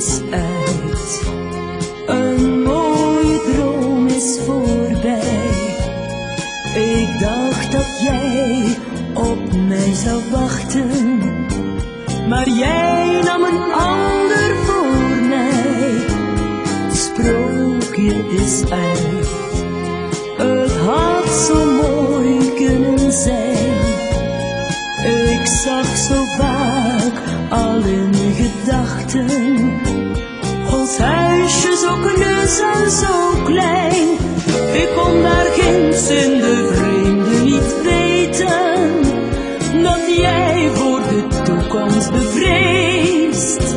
is uit. Een mooie droom is voorbij. Ik dacht dat jij op mij zou wachten, maar jij nam een ander voor mij. Het sprookje is uit. Het had zo mooi kunnen zijn. Ik zag zo vaak al in gedachten ons huisje zo knus en zo klein. Ik kon daar ginds in de vreemde niet weten dat jij voor de toekomst bevreesd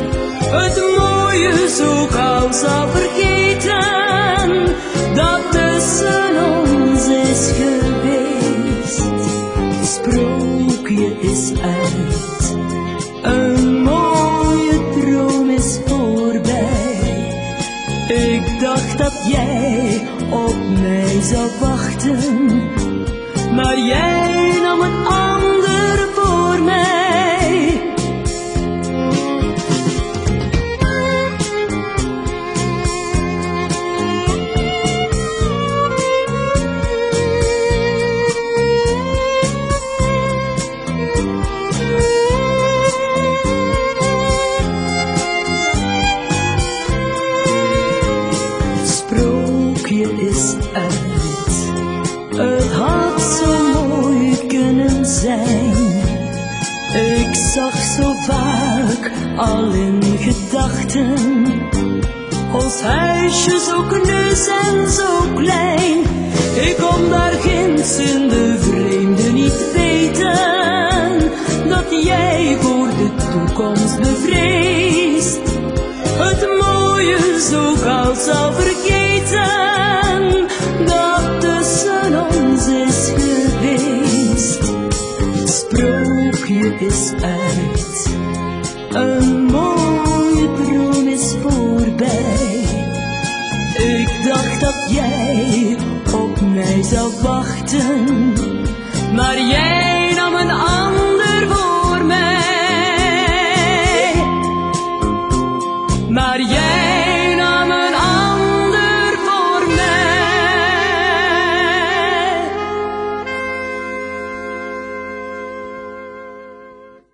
het mooie zo gauw zou vergeten dat tussen ons is geweest. Het sprookje is uit, een mooie droom is voorbij. Ik dacht dat jij op mij zou wachten, maar jij nam een ander voor mij. Is uit. Het had zo mooi kunnen zijn. Ik zag zo vaak al in gedachten ons huisje zo knus en zo klein. Ik kon daar ginds in de vreemde niet weten dat jij voor de toekomst bevreesd het mooie zo gauw zou vergeten dat tussen ons is geweest. Het sprookje is uit, een mooie droom is voorbij. Ik dacht dat jij op mij zou wachten, maar jij